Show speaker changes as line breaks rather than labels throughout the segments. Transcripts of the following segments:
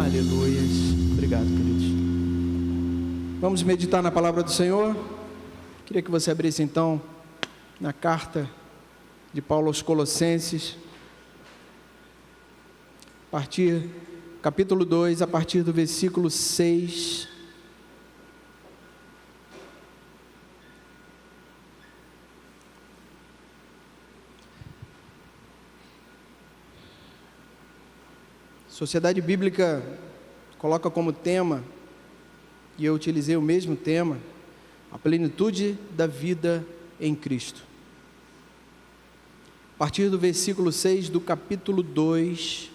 Aleluias. Obrigado, queridos. Vamos meditar na palavra do Senhor. Queria que você abrisse então na carta de Paulo aos Colossenses, capítulo 2, a partir do versículo 6. Sociedade Bíblica coloca como tema, e eu utilizei o mesmo tema, a plenitude da vida em Cristo. A partir do versículo 6 do capítulo 2,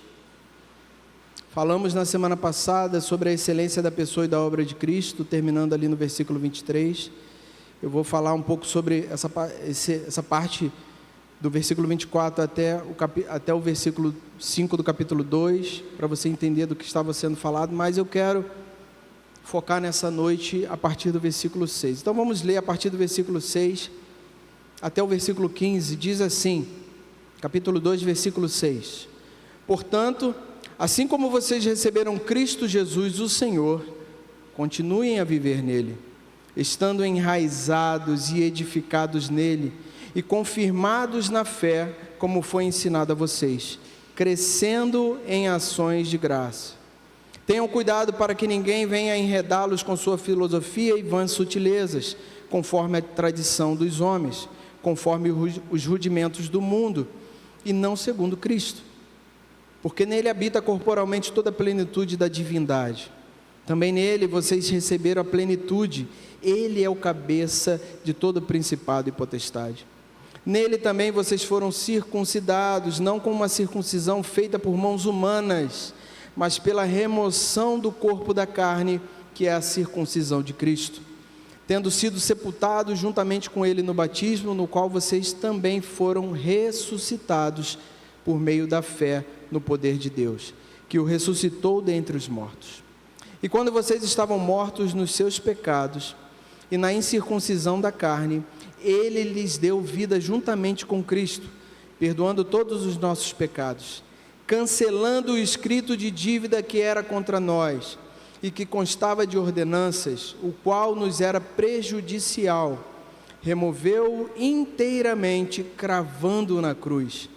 falamos na semana passada sobre a excelência da pessoa e da obra de Cristo, terminando ali no versículo 23. Eu vou falar um pouco sobre essa parte do versículo 24 até o versículo 5 do capítulo 2, para você entender do que estava sendo falado, mas eu quero focar nessa noite a partir do versículo 6. Então vamos ler a partir do versículo 6 até o versículo 15, diz assim, capítulo 2, versículo 6: Portanto, assim como vocês receberam Cristo Jesus, o Senhor, continuem a viver nele, estando enraizados e edificados nele, e confirmados na fé, como foi ensinado a vocês, crescendo em ações de graça. Tenham cuidado para que ninguém venha enredá-los com sua filosofia e vãs sutilezas, conforme a tradição dos homens, conforme os rudimentos do mundo, e não segundo Cristo. Porque nele habita corporalmente toda a plenitude da divindade. Também nele vocês receberam a plenitude. Ele é o cabeça de todo principado e potestade. Nele também vocês foram circuncidados, não com uma circuncisão feita por mãos humanas, mas pela remoção do corpo da carne, que é a circuncisão de Cristo, tendo sido sepultados juntamente com ele no batismo, no qual vocês também foram ressuscitados por meio da fé no poder de Deus, que o ressuscitou dentre os mortos. E quando vocês estavam mortos nos seus pecados e na incircuncisão da carne, ele lhes deu vida juntamente com Cristo, perdoando todos os nossos pecados, cancelando o escrito de dívida que era contra nós e que constava de ordenanças, o qual nos era prejudicial, removeu-o inteiramente, cravando-o na cruz,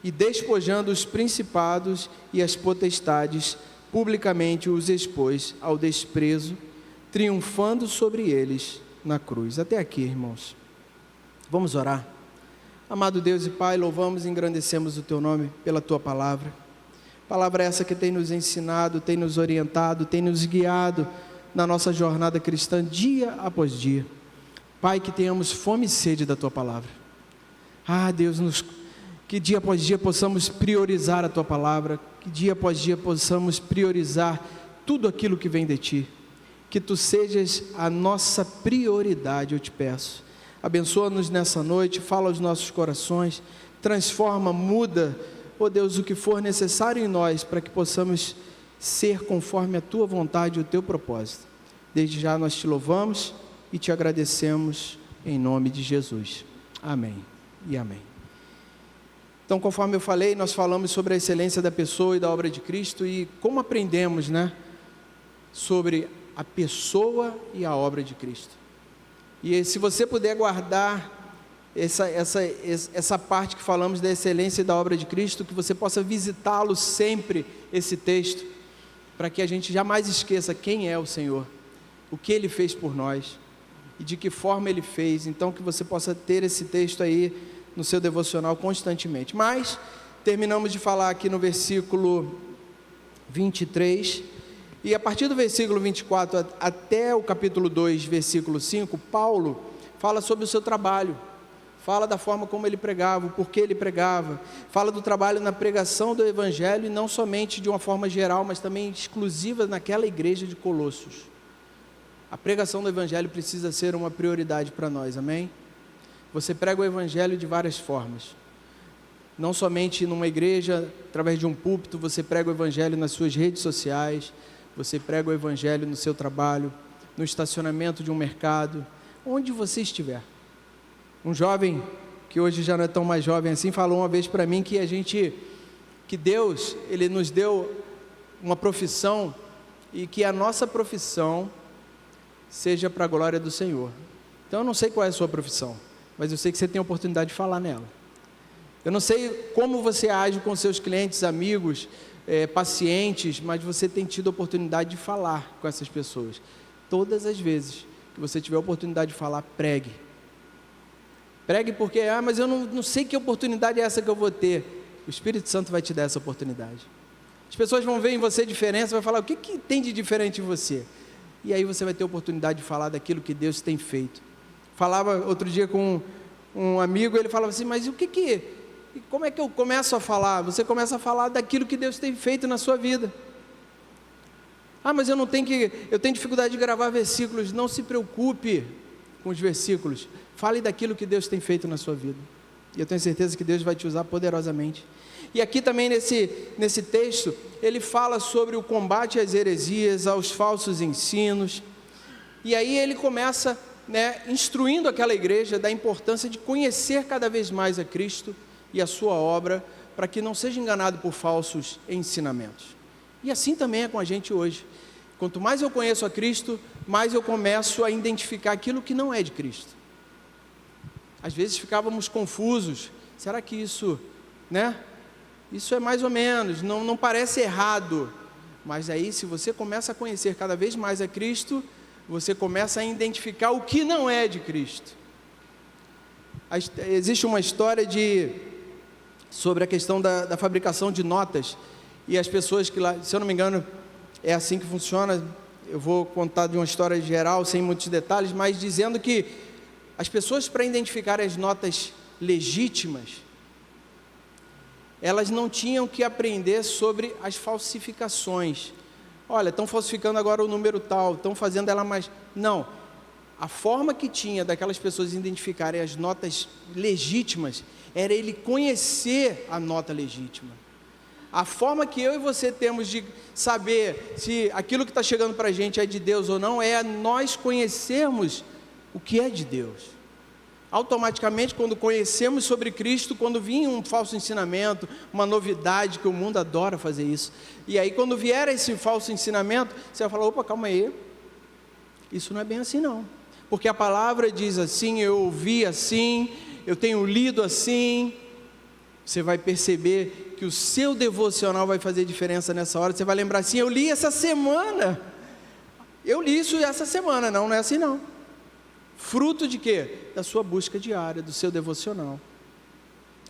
e despojando os principados e as potestades, publicamente os expôs ao desprezo, triunfando sobre eles na cruz. Até aqui, irmãos. Vamos orar. Amado Deus e Pai, louvamos e engrandecemos o Teu nome pela Tua palavra. Palavra essa que tem nos ensinado, tem nos orientado, tem nos guiado na nossa jornada cristã dia após dia. Pai, que tenhamos fome e sede da Tua palavra. Deus, que dia após dia possamos priorizar a Tua palavra, que dia após dia possamos priorizar tudo aquilo que vem de Ti. Que Tu sejas a nossa prioridade, eu te peço. Abençoa-nos nessa noite, fala aos nossos corações, transforma, muda, Deus, o que for necessário em nós, para que possamos ser conforme a Tua vontade e o Teu propósito. Desde já nós Te louvamos e Te agradecemos em nome de Jesus. Amém e amém. Então, conforme eu falei, nós falamos sobre a excelência da pessoa e da obra de Cristo e como aprendemos, sobre a pessoa e a obra de Cristo. E se você puder guardar essa parte que falamos da excelência da obra de Cristo, que você possa visitá-lo sempre, esse texto, para que a gente jamais esqueça quem é o Senhor, o que Ele fez por nós e de que forma Ele fez. Então que você possa ter esse texto aí no seu devocional constantemente. Mas terminamos de falar aqui no versículo 23, e a partir do versículo 24 até o capítulo 2, versículo 5, Paulo fala sobre o seu trabalho, fala da forma como ele pregava, o porquê ele pregava, fala do trabalho na pregação do Evangelho, e não somente de uma forma geral, mas também exclusiva naquela igreja de Colossos. A pregação do Evangelho precisa ser uma prioridade para nós, amém? Você prega o Evangelho de várias formas, não somente numa igreja, através de um púlpito. Você prega o Evangelho nas suas redes sociais, você prega o Evangelho no seu trabalho, no estacionamento de um mercado, onde você estiver. Um jovem, que hoje já não é tão mais jovem assim, falou uma vez para mim que Deus, Ele nos deu uma profissão e que a nossa profissão seja para a glória do Senhor. Então eu não sei qual é a sua profissão, mas eu sei que você tem a oportunidade de falar nela. Eu não sei como você age com seus clientes, amigos, pacientes, mas você tem tido a oportunidade de falar com essas pessoas. Todas as vezes que você tiver a oportunidade de falar, pregue. Pregue porque, mas eu não sei que oportunidade é essa que eu vou ter. O Espírito Santo vai te dar essa oportunidade. As pessoas vão ver em você diferença, vai falar, o que tem de diferente em você? E aí você vai ter a oportunidade de falar daquilo que Deus tem feito. Falava outro dia com um amigo, ele falava assim, mas como é que eu começo a falar? Você começa a falar daquilo que Deus tem feito na sua vida. Mas eu tenho dificuldade de gravar versículos. Não se preocupe com os versículos. Fale daquilo que Deus tem feito na sua vida. E eu tenho certeza que Deus vai te usar poderosamente. E aqui também nesse texto, ele fala sobre o combate às heresias, aos falsos ensinos. E aí ele começa, instruindo aquela igreja da importância de conhecer cada vez mais a Cristo e a sua obra, para que não seja enganado por falsos ensinamentos. E assim também é com a gente hoje. Quanto mais eu conheço a Cristo, mais eu começo a identificar aquilo que não é de Cristo. Às vezes ficávamos confusos, será que isso é mais ou menos, não parece errado, mas aí se você começa a conhecer cada vez mais a Cristo, você começa a identificar o que não é de Cristo. Existe uma história sobre a questão da fabricação de notas, e as pessoas que lá, se eu não me engano, é assim que funciona, eu vou contar de uma história geral, sem muitos detalhes, mas dizendo que as pessoas, para identificar as notas legítimas, elas não tinham que aprender sobre as falsificações. Olha, estão falsificando agora o número tal, estão fazendo ela mais... Não, a forma que tinha daquelas pessoas identificarem as notas legítimas, era ele conhecer a nota legítima. A forma que eu e você temos de saber se aquilo que está chegando para a gente é de Deus ou não, é nós conhecermos o que é de Deus. Automaticamente, quando conhecemos sobre Cristo, quando vinha um falso ensinamento, uma novidade, que o mundo adora fazer isso, e aí quando vier esse falso ensinamento, você vai falar, opa, calma aí, isso não é bem assim não, porque a palavra diz assim, eu ouvi assim, eu tenho lido assim. Você vai perceber que o seu devocional vai fazer diferença nessa hora. Você vai lembrar assim, eu li essa semana, eu li isso essa semana, não é assim não. Fruto de quê? Da sua busca diária, do seu devocional.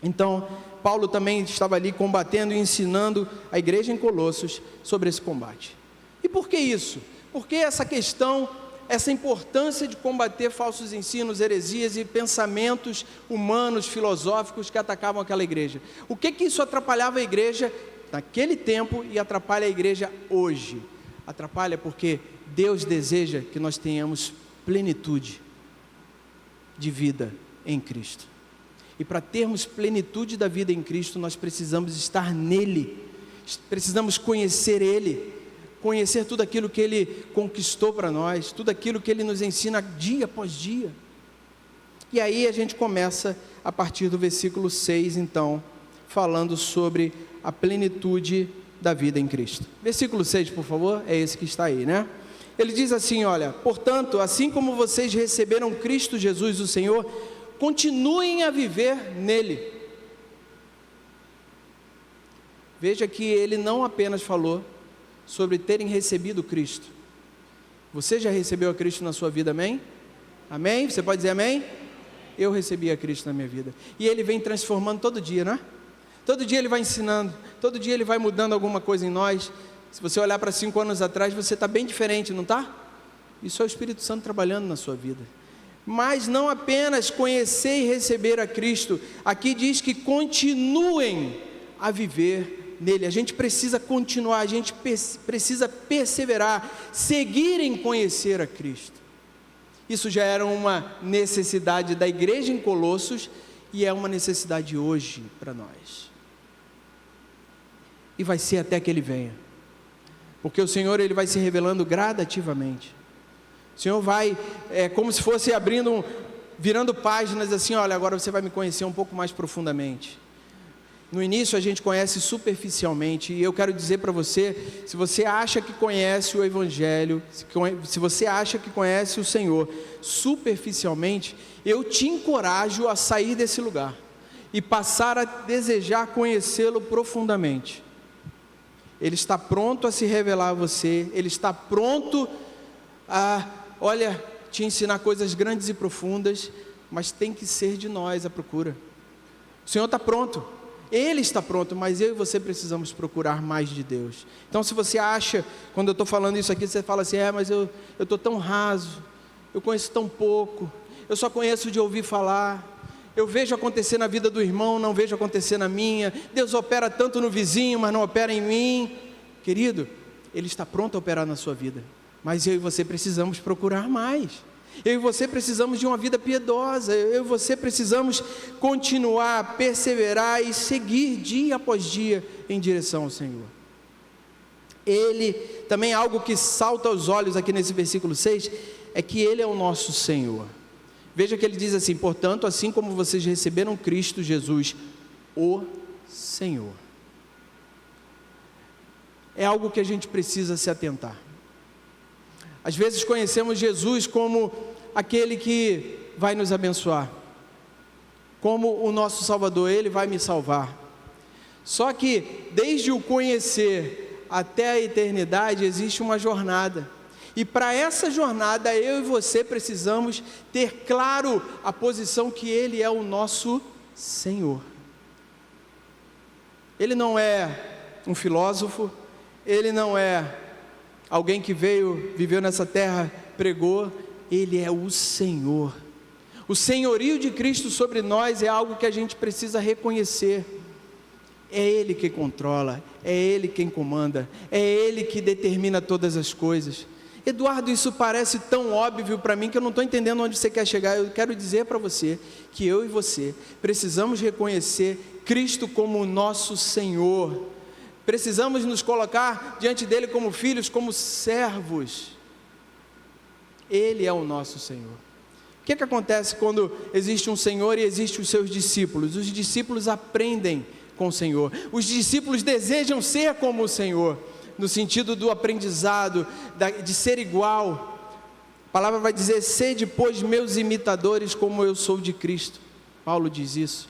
Então, Paulo também estava ali combatendo e ensinando a igreja em Colossos sobre esse combate. E por que isso? Por que essa questão, essa importância de combater falsos ensinos, heresias e pensamentos humanos, filosóficos que atacavam aquela igreja? O que isso atrapalhava a igreja naquele tempo e atrapalha a igreja hoje? Atrapalha porque Deus deseja que nós tenhamos plenitude de vida em Cristo. E para termos plenitude da vida em Cristo, nós precisamos estar nele, precisamos conhecer Ele, conhecer tudo aquilo que Ele conquistou para nós, tudo aquilo que Ele nos ensina dia após dia. E aí a gente começa a partir do versículo 6, então, falando sobre a plenitude da vida em Cristo. Versículo 6, por favor, é esse que está aí, Ele diz assim, olha, portanto, assim como vocês receberam Cristo Jesus, o Senhor, continuem a viver nele. Veja que ele não apenas falou sobre terem recebido Cristo. Você já recebeu a Cristo na sua vida, amém? Amém? Você pode dizer amém? Eu recebi a Cristo na minha vida. E Ele vem transformando todo dia, Todo dia Ele vai ensinando, todo dia Ele vai mudando alguma coisa em nós. Se você olhar para 5 anos atrás, você está bem diferente, não está? Isso é o Espírito Santo trabalhando na sua vida. Mas não apenas conhecer e receber a Cristo, aqui diz que continuem a viver nele. A gente precisa continuar, a gente precisa perseverar, seguir em conhecer a Cristo. Isso já era uma necessidade da igreja em Colossos e é uma necessidade hoje para nós. E vai ser até que Ele venha, porque o Senhor Ele vai se revelando gradativamente. O Senhor vai, como se fosse virando páginas assim, olha, agora você vai me conhecer um pouco mais profundamente. No início a gente conhece superficialmente, e eu quero dizer para você, se você acha que conhece o Evangelho, se você acha que conhece o Senhor superficialmente, eu te encorajo a sair desse lugar e passar a desejar conhecê-lo profundamente. Ele está pronto a se revelar a você, Ele está pronto a, te ensinar coisas grandes e profundas, mas tem que ser de nós a procura. O Senhor está pronto, Ele está pronto, mas eu e você precisamos procurar mais de Deus. Então, se você acha, quando eu estou falando isso aqui, você fala assim, mas eu estou tão raso, eu conheço tão pouco, eu só conheço de ouvir falar, eu vejo acontecer na vida do irmão, não vejo acontecer na minha, Deus opera tanto no vizinho, mas não opera em mim. Querido, Ele está pronto a operar na sua vida, mas eu e você precisamos procurar mais. Eu e você precisamos de uma vida piedosa, eu e você precisamos continuar, perseverar e seguir dia após dia em direção ao Senhor. Ele, também algo que salta aos olhos aqui nesse versículo 6, é que Ele é o nosso Senhor. Veja que ele diz assim, portanto, assim como vocês receberam Cristo Jesus, o Senhor. É algo que a gente precisa se atentar. Às vezes conhecemos Jesus como aquele que vai nos abençoar, como o nosso Salvador, Ele vai me salvar. Só que desde o conhecer até a eternidade existe uma jornada. E para essa jornada eu e você precisamos ter claro a posição que Ele é o nosso Senhor. Ele não é um filósofo, Ele não é alguém que viveu nessa terra, pregou. Ele é o Senhor. O senhorio de Cristo sobre nós é algo que a gente precisa reconhecer. É Ele que controla, é Ele quem comanda, é Ele que determina todas as coisas. Eduardo, isso parece tão óbvio para mim que eu não estou entendendo onde você quer chegar. Eu quero dizer para você que eu e você precisamos reconhecer Cristo como o nosso Senhor. Precisamos nos colocar diante dEle como filhos, como servos. Ele é o nosso Senhor. O que acontece quando existe um Senhor e existem os seus discípulos? Os discípulos aprendem com o Senhor. Os discípulos desejam ser como o Senhor, no sentido do aprendizado, de ser igual. A palavra vai dizer, sede, pois, meus imitadores, como eu sou de Cristo. Paulo diz isso.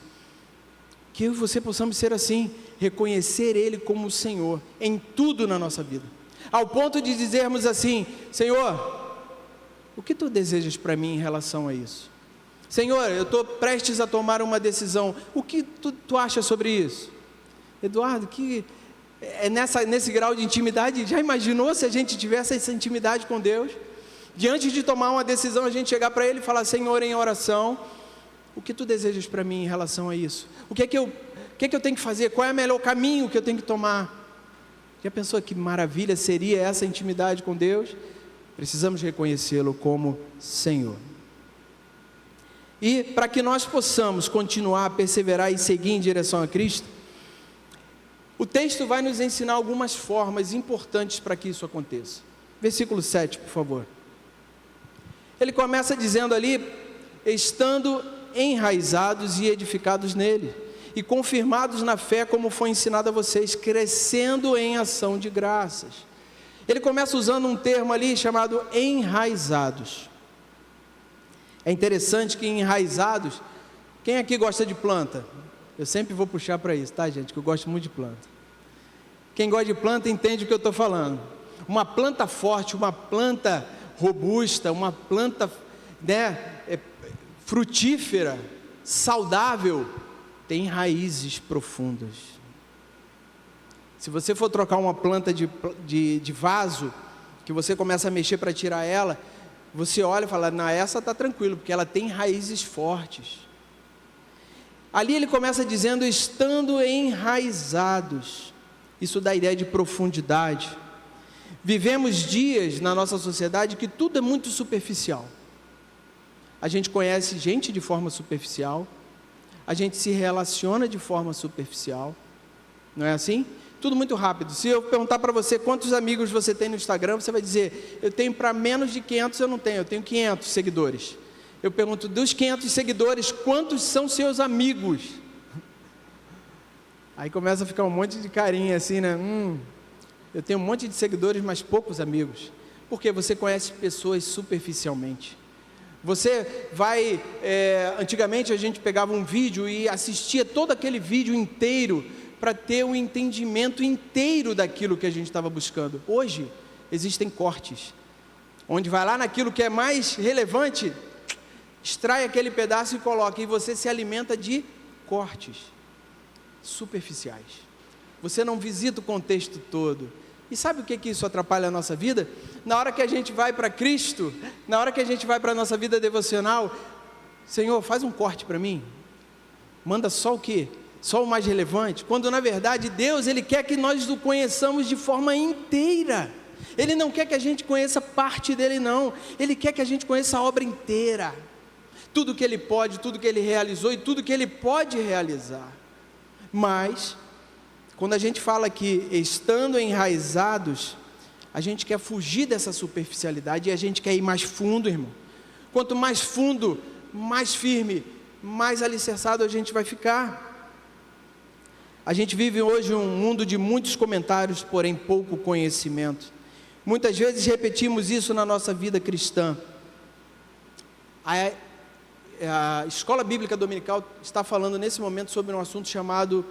Que eu e você possamos ser assim, reconhecer Ele como o Senhor, em tudo na nossa vida. Ao ponto de dizermos assim, Senhor, o que Tu desejas para mim em relação a isso? Senhor, eu estou prestes a tomar uma decisão, o que tu acha sobre isso? Eduardo, que... nesse grau de intimidade, já imaginou se a gente tivesse essa intimidade com Deus? Diante de tomar uma decisão, a gente chegar para Ele e falar, Senhor, em oração, o que Tu desejas para mim em relação a isso? O que é que eu tenho que fazer? Qual é o melhor caminho que eu tenho que tomar? Já pensou que maravilha seria essa intimidade com Deus? Precisamos reconhecê-lo como Senhor. E para que nós possamos continuar a perseverar e seguir em direção a Cristo, o texto vai nos ensinar algumas formas importantes para que isso aconteça. Versículo 7, por favor. Ele começa dizendo ali, estando enraizados e edificados nele, e confirmados na fé como foi ensinado a vocês, crescendo em ação de graças. Ele começa usando um termo ali chamado enraizados. É interessante que enraizados, quem aqui gosta de planta? Eu sempre vou puxar para isso, tá, gente? Que eu gosto muito de planta. Quem gosta de planta entende o que eu estou falando. Uma planta forte, uma planta robusta, uma planta, frutífera, saudável, tem raízes profundas. Se você for trocar uma planta de vaso, que você começa a mexer para tirar ela, você olha e fala, não, essa está tranquilo, porque ela tem raízes fortes. Ali ele começa dizendo, estando enraizados. Isso dá ideia de profundidade. Vivemos dias na nossa sociedade que tudo é muito superficial. A gente conhece gente de forma superficial, a gente se relaciona de forma superficial, não é assim? Tudo muito rápido. Se eu perguntar para você quantos amigos você tem no Instagram, você vai dizer, eu tenho para menos de 500, eu não tenho, eu tenho 500 seguidores. Eu pergunto, dos 500 seguidores, quantos são seus amigos? Aí começa a ficar um monte de carinha assim, né? Eu tenho um monte de seguidores, mas poucos amigos. Porque você conhece pessoas superficialmente. Você vai... antigamente a gente pegava um vídeo e assistia todo aquele vídeo inteiro para ter um entendimento inteiro daquilo que a gente estava buscando. Hoje, existem cortes, onde vai lá naquilo que é mais relevante, extrai aquele pedaço e coloca, e você se alimenta de cortes superficiais. Você não visita o contexto todo. E sabe o que isso atrapalha a nossa vida? Na hora que a gente vai para Cristo, na hora que a gente vai para a nossa vida devocional, Senhor, faz um corte para mim, manda só o quê? Só o mais relevante, quando na verdade Deus, Ele quer que nós o conheçamos de forma inteira. Ele não quer que a gente conheça parte dele não, Ele quer que a gente conheça a obra inteira, tudo que Ele pode, tudo que Ele realizou e tudo que Ele pode realizar. Mas, quando a gente fala que estando enraizados, a gente quer fugir dessa superficialidade e a gente quer ir mais fundo, irmão. Quanto mais fundo, mais firme, mais alicerçado a gente vai ficar. A gente vive hoje um mundo de muitos comentários, porém pouco conhecimento. Muitas vezes repetimos isso na nossa vida cristã. A Escola Bíblica Dominical está falando nesse momento sobre um assunto chamado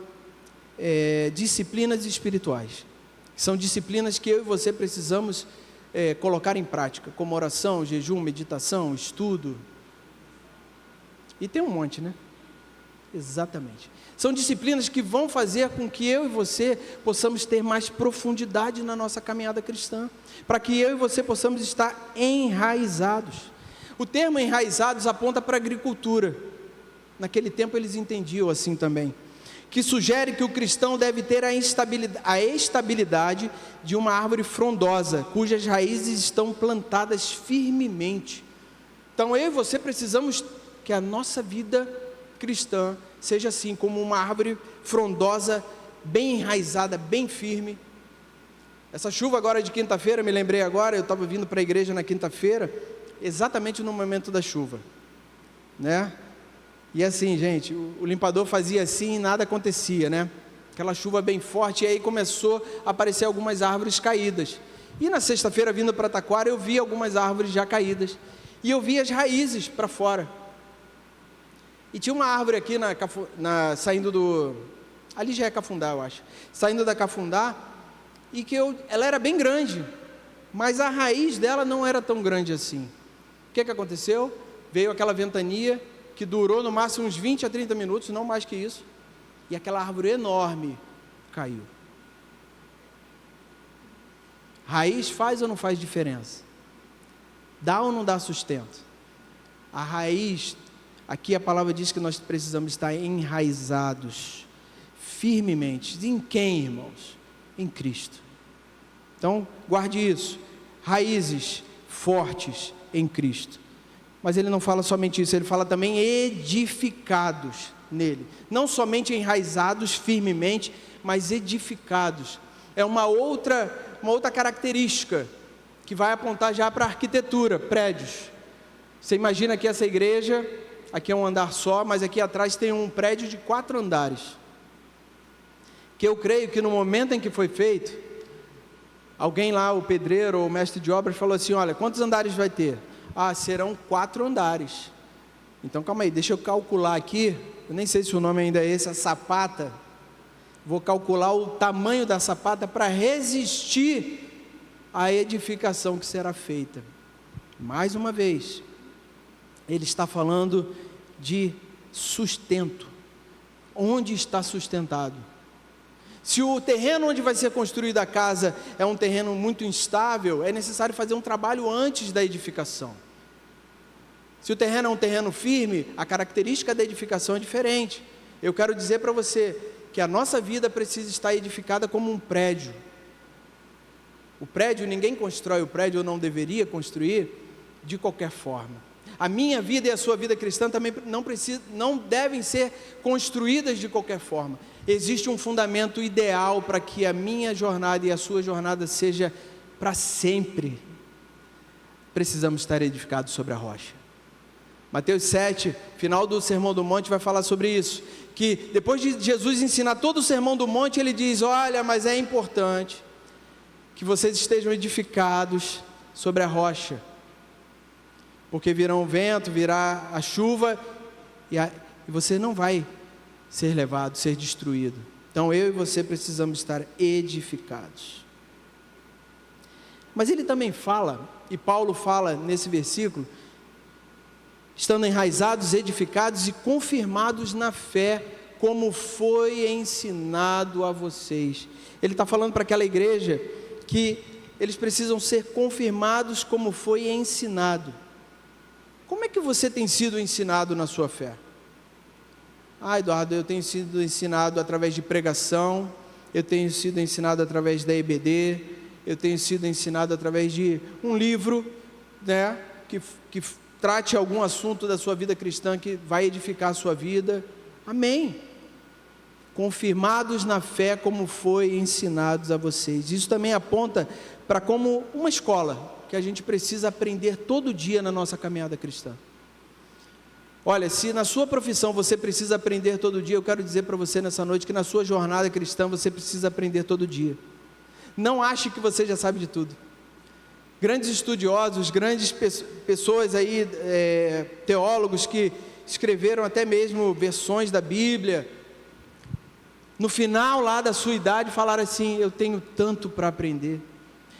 disciplinas espirituais. São disciplinas que eu e você precisamos colocar em prática, como oração, jejum, meditação, estudo. E tem um monte, né? Exatamente. São disciplinas que vão fazer com que eu e você possamos ter mais profundidade na nossa caminhada cristã, para que eu e você possamos estar enraizados. O termo enraizados aponta para a agricultura. Naquele tempo eles entendiam assim também, que sugere que o cristão deve ter a estabilidade de uma árvore frondosa, cujas raízes estão plantadas firmemente. Então eu e você precisamos que a nossa vida cristã seja assim, como uma árvore frondosa, bem enraizada, bem firme. Essa chuva agora de quinta-feira, me lembrei agora, eu estava vindo para a igreja na quinta-feira, exatamente no momento da chuva, né? E assim, gente, o limpador fazia assim e nada acontecia, né? Aquela chuva bem forte, e aí começou a aparecer algumas árvores caídas. E na sexta-feira, vindo para Taquara, eu vi algumas árvores já caídas, e eu vi as raízes para fora. E tinha uma árvore aqui saindo do... ali já é Cafundá, eu acho. Saindo da Cafundá, e que ela era bem grande, mas a raiz dela não era tão grande assim. O que aconteceu? Veio aquela ventania, que durou no máximo uns 20 a 30 minutos, não mais que isso, e aquela árvore enorme caiu. Raiz faz ou não faz diferença? Dá ou não dá sustento? A raiz... Aqui a palavra diz que nós precisamos estar enraizados, firmemente. Em quem, irmãos? Em Cristo. Então, guarde isso. Raízes fortes em Cristo. Mas ele não fala somente isso, ele fala também edificados nele. Não somente enraizados firmemente, mas edificados. É uma outra característica que vai apontar já para a arquitetura, prédios. Você imagina que essa igreja... Aqui é um andar só, mas aqui atrás tem um prédio de 4 andares, que eu creio que no momento em que foi feito, alguém lá, o pedreiro ou o mestre de obras falou assim, olha, quantos andares vai ter? Serão 4 andares. Então calma aí, deixa eu calcular aqui, eu nem sei se o nome ainda é esse, a sapata, vou calcular o tamanho da sapata para resistir à edificação que será feita. Mais uma vez, ele está falando de sustento. Onde está sustentado? Se o terreno onde vai ser construída a casa é um terreno muito instável, é necessário fazer um trabalho antes da edificação. Se o terreno é um terreno firme, a característica da edificação é diferente. Eu quero dizer para você que a nossa vida precisa estar edificada como um prédio. O prédio, ninguém constrói o prédio, ou não deveria construir, de qualquer forma. A minha vida e a sua vida cristã também não devem ser construídas de qualquer forma. Existe um fundamento ideal para que a minha jornada e a sua jornada seja para sempre. Precisamos estar edificados sobre a rocha. Mateus 7, final do Sermão do Monte, vai falar sobre isso, que depois de Jesus ensinar todo o Sermão do Monte, ele diz: olha, mas é importante que vocês estejam edificados sobre a rocha, porque virá o vento, virá a chuva, e você não vai ser levado, ser destruído. Então eu e você precisamos estar edificados. Mas ele também fala, e Paulo fala nesse versículo, estando enraizados, edificados e confirmados na fé, como foi ensinado a vocês. Ele está falando para aquela igreja que eles precisam ser confirmados como foi ensinado. Como é que você tem sido ensinado na sua fé? Eduardo, eu tenho sido ensinado através de pregação, eu tenho sido ensinado através da EBD, eu tenho sido ensinado através de um livro, né, que trate algum assunto da sua vida cristã que vai edificar a sua vida. Amém. Confirmados na fé como foi ensinados a vocês. Isso também aponta para como uma escola que a gente precisa aprender todo dia na nossa caminhada cristã. Olha, se na sua profissão você precisa aprender todo dia, eu quero dizer para você nessa noite que na sua jornada cristã você precisa aprender todo dia. Não ache que você já sabe de tudo. Grandes estudiosos, grandes pessoas aí, teólogos que escreveram até mesmo versões da Bíblia, no final lá da sua idade falaram assim: eu tenho tanto para aprender,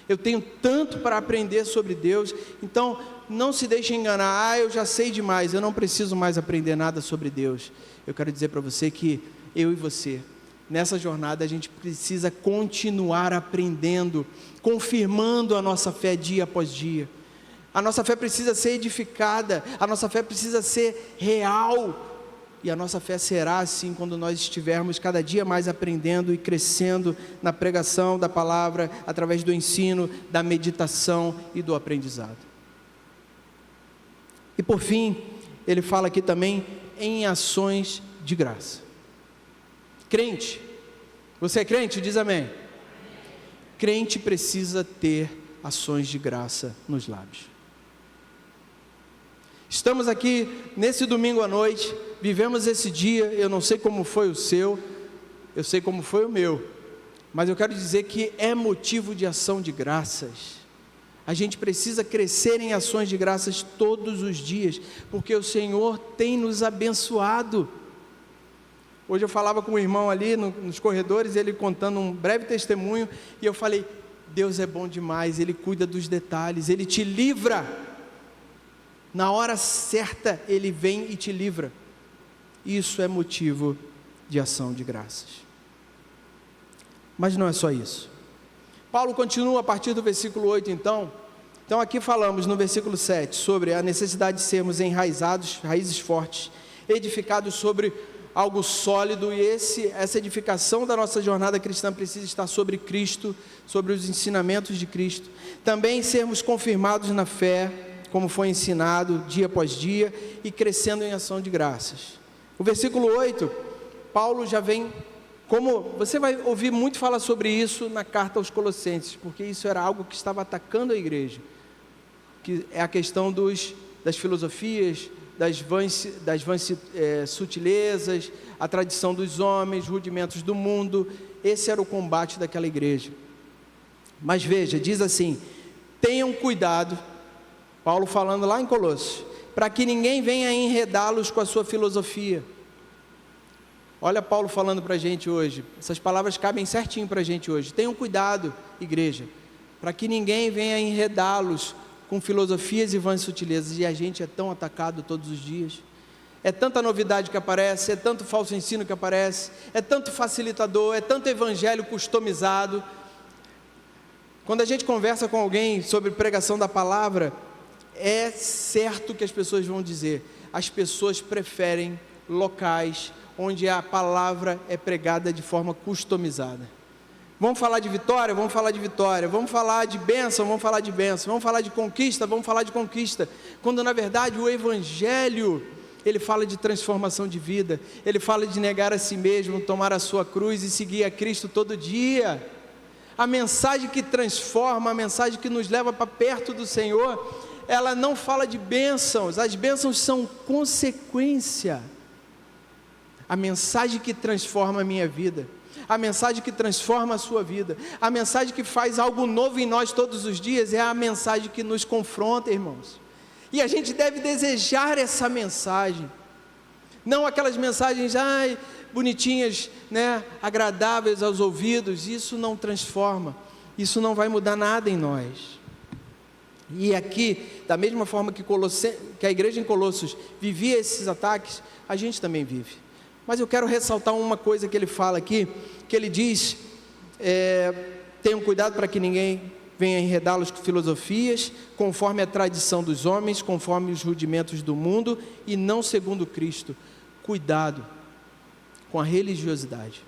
eu tenho tanto para aprender sobre Deus. Então não se deixe enganar: eu já sei demais, eu não preciso mais aprender nada sobre Deus. Eu quero dizer para você que eu e você, nessa jornada, a gente precisa continuar aprendendo, confirmando a nossa fé dia após dia. A nossa fé precisa ser edificada, a nossa fé precisa ser real, e a nossa fé será assim quando nós estivermos cada dia mais aprendendo e crescendo na pregação da palavra, através do ensino, da meditação e do aprendizado. E por fim, ele fala aqui também em ações de graça. Crente, você é crente? Diz amém. Crente precisa ter ações de graça nos lábios. Estamos aqui nesse domingo à noite, vivemos esse dia. Eu não sei como foi o seu, eu sei como foi o meu, mas eu quero dizer que é motivo de ação de graças. A gente precisa crescer em ações de graças todos os dias, porque o Senhor tem nos abençoado. Hoje eu falava com o irmão ali nos corredores, ele contando um breve testemunho, e eu falei: Deus é bom demais, Ele cuida dos detalhes, Ele te livra. Na hora certa, Ele vem e te livra. Isso é motivo de ação de graças. Mas não é só isso. Paulo continua a partir do versículo 8 então. Então aqui falamos no versículo 7 sobre a necessidade de sermos enraizados, raízes fortes, edificados sobre algo sólido, e essa edificação da nossa jornada cristã precisa estar sobre Cristo, sobre os ensinamentos de Cristo. Também sermos confirmados na fé, como foi ensinado dia após dia, e crescendo em ação de graças. O versículo 8, Paulo já vem, como você vai ouvir muito falar sobre isso na carta aos Colossenses, porque isso era algo que estava atacando a igreja, que é a questão das filosofias, das vãs sutilezas, a tradição dos homens, rudimentos do mundo. Esse era o combate daquela igreja. Mas veja, diz assim: tenham cuidado, Paulo falando lá em Colossos, para que ninguém venha enredá-los com a sua filosofia. Olha Paulo falando para a gente hoje, essas palavras cabem certinho para a gente hoje. Tenham cuidado, igreja, para que ninguém venha enredá-los com filosofias e vãs sutilezas. E a gente é tão atacado todos os dias. É tanta novidade que aparece, é tanto falso ensino que aparece, é tanto facilitador, é tanto evangelho customizado. Quando a gente conversa com alguém sobre pregação da palavra, é certo que as pessoas vão dizer: as pessoas preferem locais onde a palavra é pregada de forma customizada. Vamos falar de vitória? Vamos falar de vitória. Vamos falar de bênção? Vamos falar de bênção. Vamos falar de conquista? Vamos falar de conquista. Quando na verdade o evangelho, ele fala de transformação de vida, ele fala de negar a si mesmo, tomar a sua cruz e seguir a Cristo todo dia. A mensagem que transforma, a mensagem que nos leva para perto do Senhor, ela não fala de bênçãos. As bênçãos são consequência. A mensagem que transforma a minha vida, a mensagem que transforma a sua vida, a mensagem que faz algo novo em nós todos os dias, é a mensagem que nos confronta, irmãos. E a gente deve desejar essa mensagem, não aquelas mensagens bonitinhas, né, agradáveis aos ouvidos. Isso não transforma, isso não vai mudar nada em nós. E aqui, da mesma forma que a igreja em Colossos vivia esses ataques, a gente também vive. Mas eu quero ressaltar uma coisa que ele fala aqui, que ele diz, tenham cuidado para que ninguém venha enredá-los com filosofias, conforme a tradição dos homens, conforme os rudimentos do mundo, e não segundo Cristo. Cuidado com a religiosidade.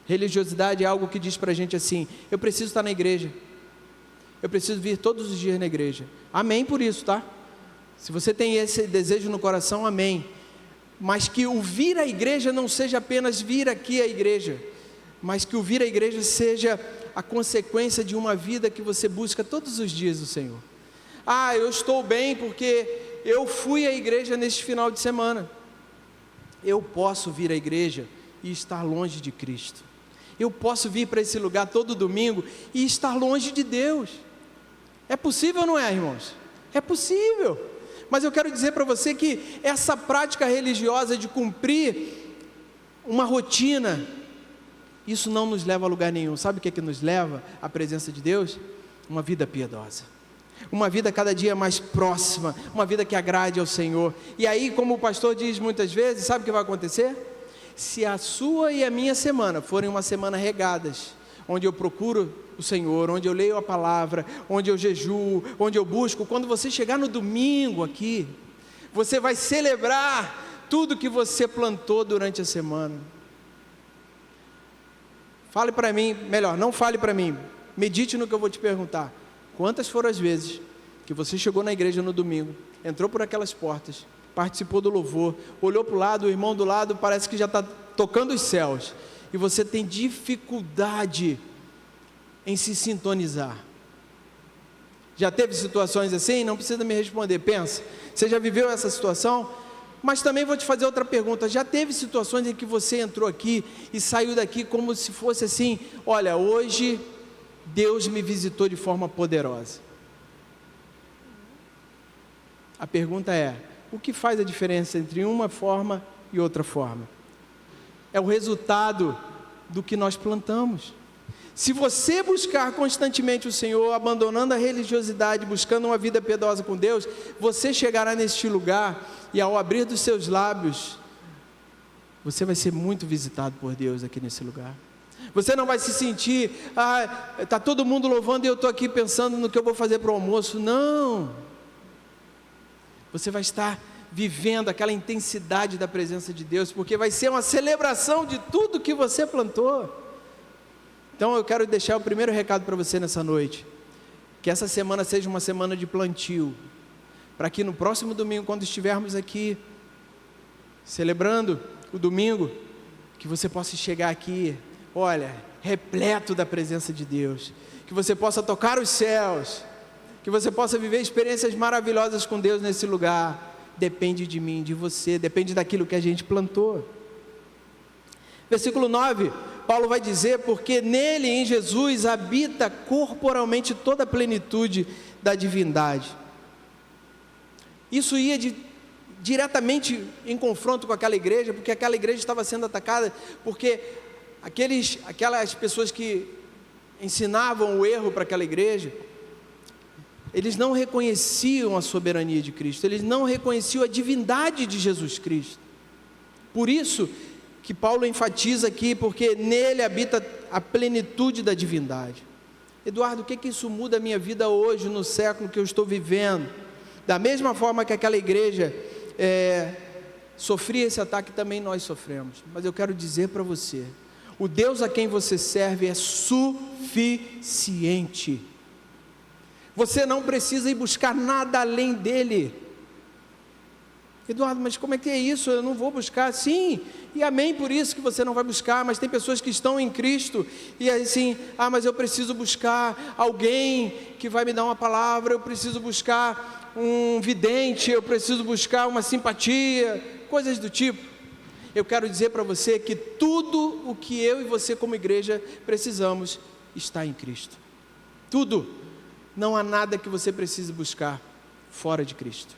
Religiosidade é algo que diz para a gente assim: eu preciso estar na igreja, eu preciso vir todos os dias na igreja. Amém por isso, tá? Se você tem esse desejo no coração, amém. Mas que o vir à igreja não seja apenas vir aqui à igreja, mas que o vir à igreja seja a consequência de uma vida que você busca todos os dias do Senhor. Eu estou bem porque eu fui à igreja neste final de semana. Eu posso vir à igreja e estar longe de Cristo. Eu posso vir para esse lugar todo domingo e estar longe de Deus. É possível ou não é, irmãos? É possível. Mas eu quero dizer para você que essa prática religiosa de cumprir uma rotina, isso não nos leva a lugar nenhum. Sabe o que nos leva à presença de Deus? Uma vida piedosa, uma vida cada dia mais próxima, uma vida que agrade ao Senhor. E aí, como o pastor diz muitas vezes, sabe o que vai acontecer? Se a sua e a minha semana forem uma semana regadas, onde eu procuro o Senhor, onde eu leio a palavra, onde eu jejuo, onde eu busco, quando você chegar no domingo aqui, você vai celebrar tudo que você plantou durante a semana. Fale para mim, melhor, não fale para mim, medite no que eu vou te perguntar. Quantas foram as vezes que você chegou na igreja no domingo, entrou por aquelas portas, participou do louvor, olhou para o lado, o irmão do lado parece que já está tocando os céus, e você tem dificuldade em se sintonizar? Já teve situações assim? Não precisa me responder, pensa, você já viveu essa situação? Mas também vou te fazer outra pergunta: já teve situações em que você entrou aqui e saiu daqui como se fosse assim: olha, hoje Deus me visitou de forma poderosa? A pergunta é: o que faz a diferença entre uma forma e outra forma? É o resultado do que nós plantamos. Se você buscar constantemente o Senhor, abandonando a religiosidade, buscando uma vida piedosa com Deus, você chegará neste lugar e ao abrir dos seus lábios, você vai ser muito visitado por Deus aqui nesse lugar. Você não vai se sentir, está todo mundo louvando e eu estou aqui pensando no que eu vou fazer para o almoço. Não. Você vai estar vivendo aquela intensidade da presença de Deus, porque vai ser uma celebração de tudo que você plantou. Então eu quero deixar o primeiro recado para você nessa noite: que essa semana seja uma semana de plantio, para que no próximo domingo, quando estivermos aqui celebrando o domingo, que você possa chegar aqui, olha, repleto da presença de Deus, que você possa tocar os céus, que você possa viver experiências maravilhosas com Deus nesse lugar. Depende de mim, de você, depende daquilo que a gente plantou. Versículo 9, Paulo vai dizer: porque nele, em Jesus, habita corporalmente toda a plenitude da divindade. Isso ia diretamente em confronto com aquela igreja, porque aquela igreja estava sendo atacada, porque aquelas pessoas que ensinavam o erro para aquela igreja, eles não reconheciam a soberania de Cristo, eles não reconheciam a divindade de Jesus Cristo. Por isso que Paulo enfatiza aqui, porque nele habita a plenitude da divindade. Eduardo, o que isso muda a minha vida hoje, no século que eu estou vivendo? Da mesma forma que aquela igreja sofria esse ataque, também nós sofremos. Mas eu quero dizer para você: o Deus a quem você serve é suficiente. Você não precisa ir buscar nada além dele. Eduardo, mas como é que é isso? Eu não vou buscar. Sim, e amém por isso que você não vai buscar. Mas tem pessoas que estão em Cristo e assim: mas eu preciso buscar alguém que vai me dar uma palavra, eu preciso buscar um vidente, eu preciso buscar uma simpatia, coisas do tipo. eu quero dizer para você que tudo o que eu e você como igreja precisamos está em Cristo. Tudo. Não há nada que você precise buscar fora de Cristo.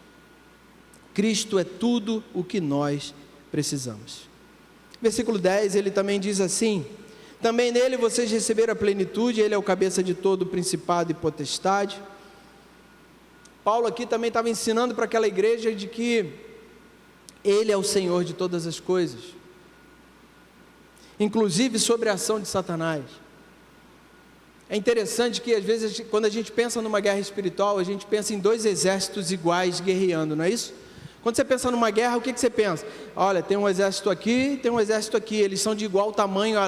Cristo é tudo o que nós precisamos. Versículo 10, ele também diz assim: também nele vocês receberam a plenitude, ele é o cabeça de todo o principado e potestade. Paulo aqui também estava ensinando para aquela igreja de que ele é o Senhor de todas as coisas, inclusive sobre a ação de Satanás. É interessante que às vezes quando a gente pensa numa guerra espiritual, a gente pensa em dois exércitos iguais guerreando, não é isso? Quando você pensa numa guerra, o que você pensa? Olha, tem um exército aqui, tem um exército aqui, eles são de igual tamanho,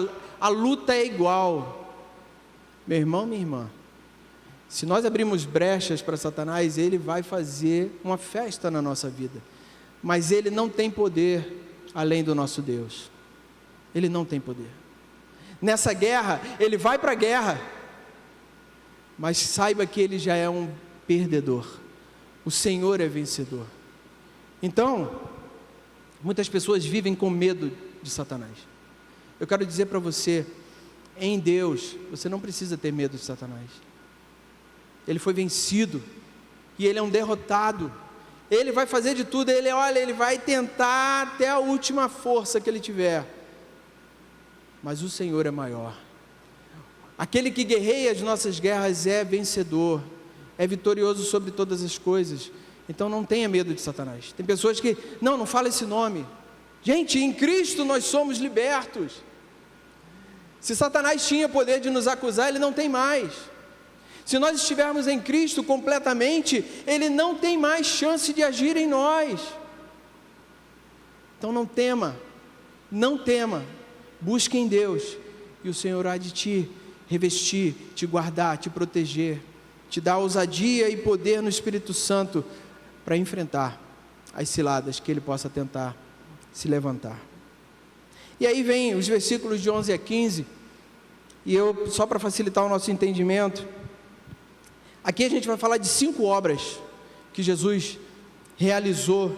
a luta é igual. Meu irmão, minha irmã, se nós abrirmos brechas para Satanás, ele vai fazer uma festa na nossa vida, mas ele não tem poder além do nosso Deus. Ele não tem poder. Nessa guerra, ele vai para a guerra, mas saiba que ele já é um perdedor. O Senhor é vencedor. Então, muitas pessoas vivem com medo de Satanás. Eu quero dizer para você, em Deus, você não precisa ter medo de Satanás. Ele foi vencido, e ele é um derrotado. Ele vai fazer de tudo, ele vai tentar até a última força que ele tiver. Mas o Senhor é maior. Aquele que guerreia as nossas guerras é vencedor, é vitorioso sobre todas as coisas. Então não tenha medo de Satanás. Tem pessoas que, não fala esse nome. Gente, em Cristo nós somos libertos. Se Satanás tinha poder de nos acusar, ele não tem mais. Se nós estivermos em Cristo completamente, ele não tem mais chance de agir em nós. Então não tema, busque em Deus, e o Senhor há de te revestir, te guardar, te proteger, te dar ousadia e poder no Espírito Santo para enfrentar as ciladas que ele possa tentar se levantar. E aí vem os versículos de 11 a 15, e só para facilitar o nosso entendimento, aqui a gente vai falar de 5 obras que Jesus realizou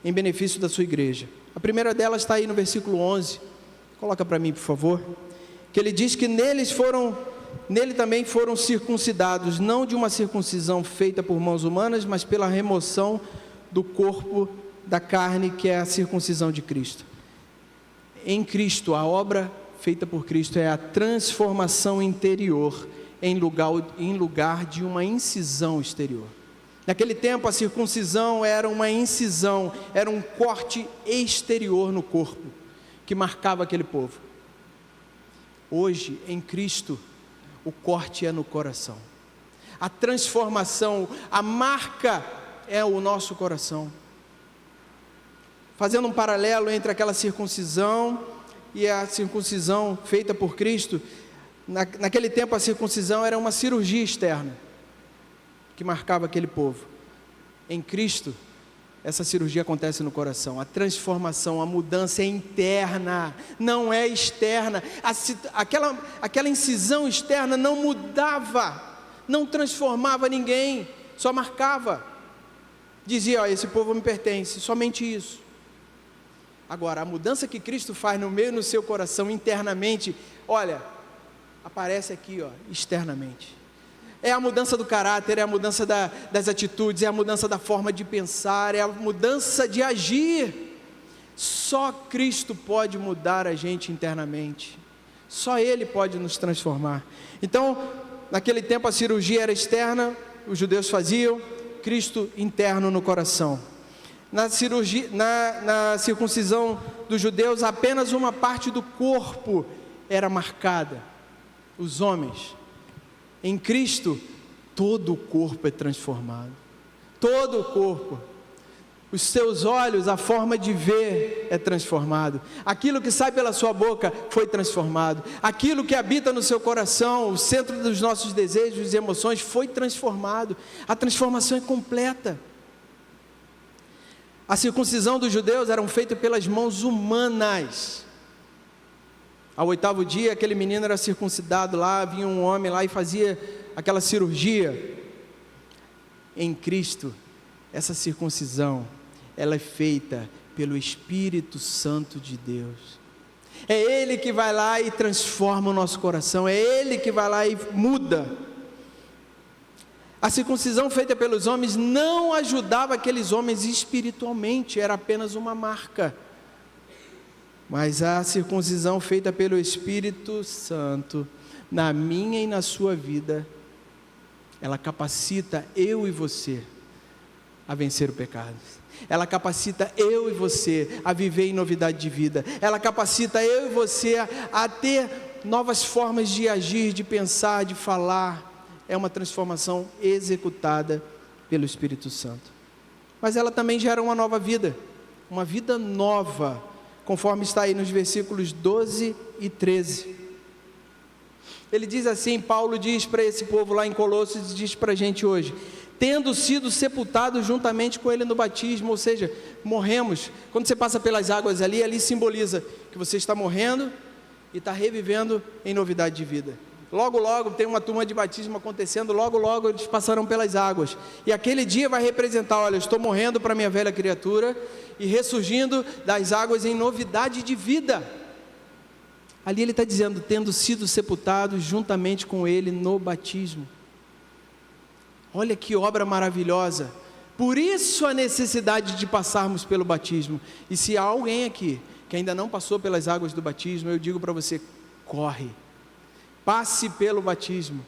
em benefício da sua igreja. A primeira delas está aí no versículo 11, coloca para mim por favor, que ele diz que nele também foram circuncidados, não de uma circuncisão feita por mãos humanas, mas pela remoção do corpo da carne, que é a circuncisão de Cristo. Em Cristo, a obra feita por Cristo é a transformação interior, em lugar de uma incisão exterior. Naquele tempo a circuncisão era uma incisão, era um corte exterior no corpo, que marcava aquele povo. Hoje, em Cristo, o corte é no coração. A transformação, a marca é o nosso coração. Fazendo um paralelo entre aquela circuncisão e a circuncisão feita por Cristo, naquele tempo a circuncisão era uma cirurgia externa, que marcava aquele povo. Em Cristo, essa cirurgia acontece no coração. A transformação, a mudança é interna, não é externa. Aquela incisão externa não mudava, não transformava ninguém, só marcava. Dizia, esse povo me pertence, somente isso. Agora, a mudança que Cristo faz no seu coração internamente, aparece aqui, externamente. É a mudança do caráter, é a mudança das atitudes, é a mudança da forma de pensar, é a mudança de agir. Só Cristo pode mudar a gente internamente. Só Ele pode nos transformar. Então, naquele tempo a cirurgia era externa, os judeus faziam, Cristo interno no coração. Na circuncisão dos judeus, apenas uma parte do corpo era marcada, os homens. Em Cristo, todo o corpo é transformado, todo o corpo. Os seus olhos, a forma de ver é transformado. Aquilo que sai pela sua boca foi transformado. Aquilo que habita no seu coração, o centro dos nossos desejos e emoções, foi transformado. A transformação é completa. A circuncisão dos judeus era feita pelas mãos humanas. Ao 8º dia, aquele menino era circuncidado lá, vinha um homem lá e fazia aquela cirurgia. Em Cristo, essa circuncisão, ela é feita pelo Espírito Santo de Deus. É Ele que vai lá e transforma o nosso coração, é Ele que vai lá e muda. A circuncisão feita pelos homens não ajudava aqueles homens espiritualmente, era apenas uma marca. Mas a circuncisão feita pelo Espírito Santo, na minha e na sua vida, ela capacita eu e você a vencer o pecado. Ela capacita eu e você a viver em novidade de vida. Ela capacita eu e você a ter novas formas de agir, de pensar, de falar. É uma transformação executada pelo Espírito Santo. Mas ela também gera uma nova vida, uma vida nova, conforme está aí nos versículos 12 e 13. Ele diz assim, Paulo diz para esse povo lá em Colossos, diz para a gente hoje: tendo sido sepultados juntamente com ele no batismo, ou seja, morremos. Quando você passa pelas águas ali simboliza que você está morrendo e está revivendo em novidade de vida. Logo, logo tem uma turma de batismo acontecendo, logo, logo eles passarão pelas águas, e aquele dia vai representar, olha, eu estou morrendo para a minha velha criatura, e ressurgindo das águas em novidade de vida. Ali ele está dizendo, tendo sido sepultados juntamente com ele no batismo. Olha que obra maravilhosa, por isso a necessidade de passarmos pelo batismo. E se há alguém aqui que ainda não passou pelas águas do batismo, eu digo para você, corre, passe pelo batismo,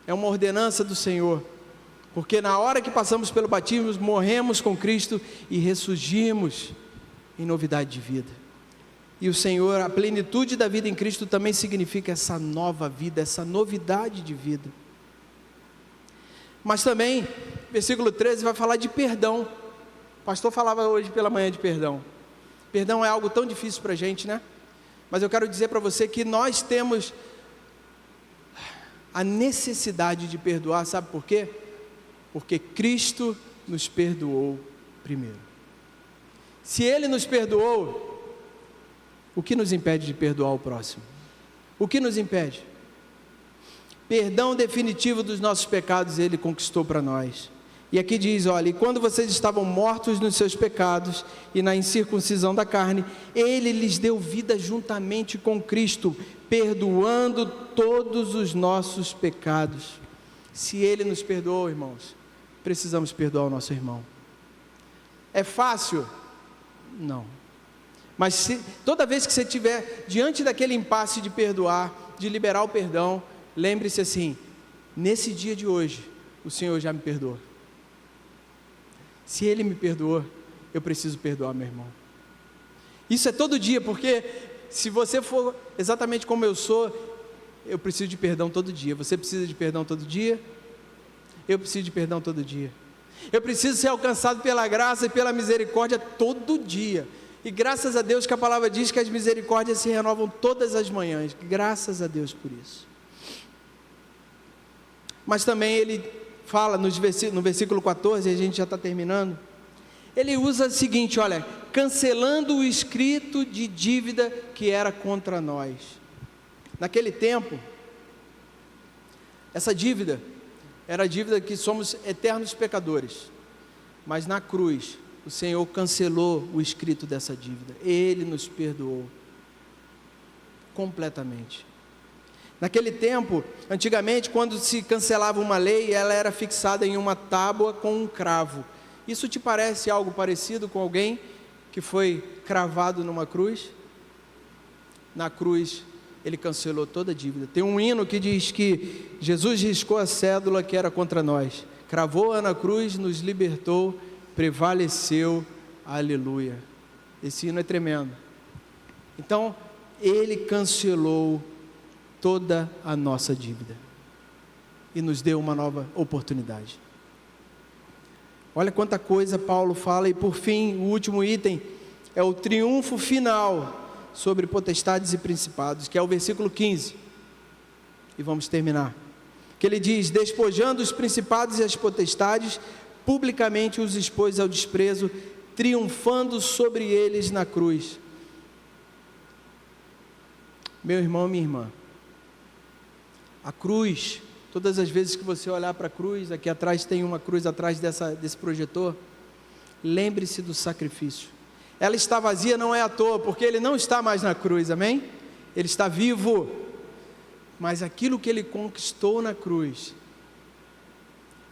é uma ordenança do Senhor, porque na hora que passamos pelo batismo, morremos com Cristo e ressurgimos em novidade de vida. E o Senhor, a plenitude da vida em Cristo também significa essa nova vida, essa novidade de vida. Mas também, versículo 13 vai falar de perdão. O pastor falava hoje pela manhã de perdão. Perdão é algo tão difícil para a gente, né? Mas eu quero dizer para você que nós temos a necessidade de perdoar, sabe por quê? Porque Cristo nos perdoou primeiro. Se Ele nos perdoou, o que nos impede de perdoar o próximo? O que nos impede? Perdão definitivo dos nossos pecados Ele conquistou para nós. E aqui diz, olha, e quando vocês estavam mortos nos seus pecados e na incircuncisão da carne, Ele lhes deu vida juntamente com Cristo, perdoando todos os nossos pecados. Se Ele nos perdoou, irmãos, precisamos perdoar o nosso irmão. É fácil? Não. Mas toda vez que você estiver diante daquele impasse de perdoar, de liberar o perdão, lembre-se assim, nesse dia de hoje, o Senhor já me perdoou. Se Ele me perdoou, eu preciso perdoar meu irmão. Isso é todo dia, porque se você for exatamente como eu sou, eu preciso de perdão todo dia. Você precisa de perdão todo dia? Eu preciso de perdão todo dia. Eu preciso ser alcançado pela graça e pela misericórdia todo dia. E graças a Deus que a palavra diz que as misericórdias se renovam todas as manhãs. Graças a Deus por isso. Mas também ele fala no versículo 14, a gente já está terminando, ele usa o seguinte, olha, cancelando o escrito de dívida que era contra nós. Naquele tempo, essa dívida era a dívida que somos eternos pecadores, mas na cruz, o Senhor cancelou o escrito dessa dívida, Ele nos perdoou completamente. Naquele tempo, antigamente, quando se cancelava uma lei, ela era fixada em uma tábua com um cravo. Isso te parece algo parecido com alguém que foi cravado numa cruz? Na cruz, Ele cancelou toda a dívida. Tem um hino que diz que Jesus riscou a cédula que era contra nós, cravou-a na cruz, nos libertou, prevaleceu, aleluia. Esse hino é tremendo. Então, Ele cancelou toda a nossa dívida e nos deu uma nova oportunidade. Olha quanta coisa Paulo fala. E por fim, o último item é o triunfo final sobre potestades e principados, que é o versículo 15, e vamos terminar, que ele diz, despojando os principados e as potestades, publicamente os expôs ao desprezo, triunfando sobre eles na cruz. Meu irmão, minha irmã, a cruz, todas as vezes que você olhar para a cruz, aqui atrás tem uma cruz atrás desse projetor, lembre-se do sacrifício, ela está vazia não é à toa, porque Ele não está mais na cruz, amém? Ele está vivo, mas aquilo que Ele conquistou na cruz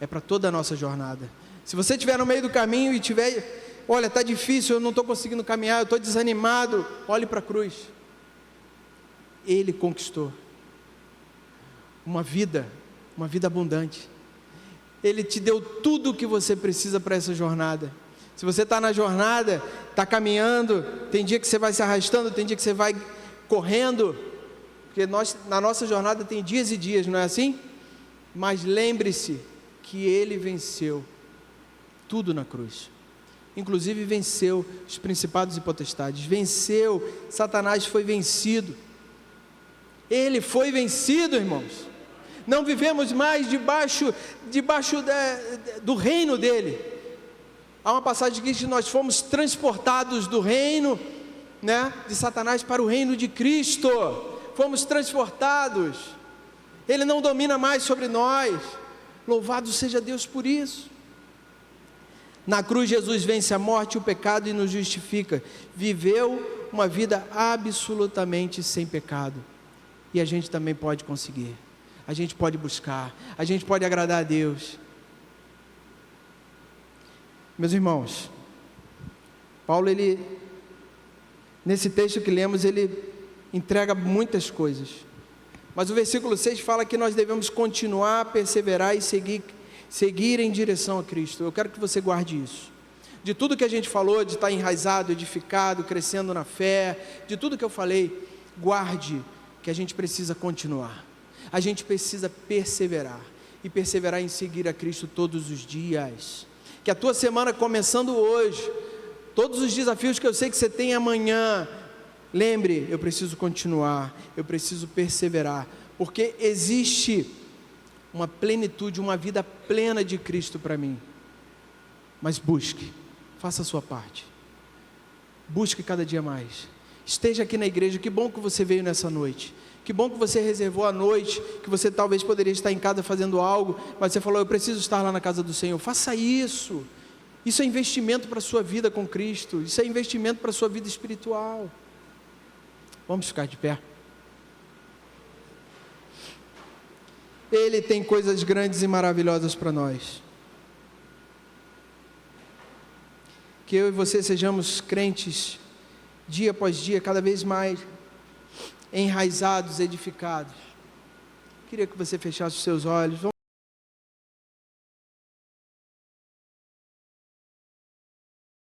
é para toda a nossa jornada. Se você estiver no meio do caminho e tiver, olha, está difícil, eu não estou conseguindo caminhar, eu estou desanimado, olhe para a cruz. Ele conquistou uma vida abundante. Ele te deu tudo o que você precisa para essa jornada. Se você está na jornada, está caminhando, tem dia que você vai se arrastando, tem dia que você vai correndo, porque na nossa jornada tem dias e dias, não é assim? Mas lembre-se que Ele venceu tudo na cruz, inclusive venceu os principados e potestades, venceu, Satanás foi vencido, Ele foi vencido, irmãos. Não vivemos mais debaixo do reino dele. Há uma passagem que diz que nós fomos transportados do reino, né, de Satanás para o reino de Cristo. Fomos transportados. Ele não domina mais sobre nós. Louvado seja Deus por isso. Na cruz Jesus vence a morte e o pecado e nos justifica. Viveu uma vida absolutamente sem pecado. E a gente também pode conseguir. A gente pode buscar, a gente pode agradar a Deus. Meus irmãos, Paulo, nesse texto que lemos, ele entrega muitas coisas, mas o versículo 6 fala que nós devemos continuar, perseverar e seguir em direção a Cristo. Eu quero que você guarde isso. De tudo que a gente falou, de estar enraizado, edificado, crescendo na fé, de tudo que eu falei, guarde que a gente precisa continuar. A gente precisa perseverar, e perseverar em seguir a Cristo todos os dias. Que a tua semana começando hoje, todos os desafios que eu sei que você tem amanhã, lembre, eu preciso continuar, eu preciso perseverar, porque existe uma plenitude, uma vida plena de Cristo para mim. Mas busque, faça a sua parte, busque cada dia mais, esteja aqui na igreja. Que bom que você veio nessa noite. Que bom que você reservou a noite, que você talvez poderia estar em casa fazendo algo, mas você falou, eu preciso estar lá na casa do Senhor. Faça isso. Isso é investimento para a sua vida com Cristo. Isso é investimento para a sua vida espiritual. Vamos ficar de pé. Ele tem coisas grandes e maravilhosas para nós. Que eu e você sejamos crentes, dia após dia, cada vez mais enraizados, edificados. Queria que você fechasse os seus olhos.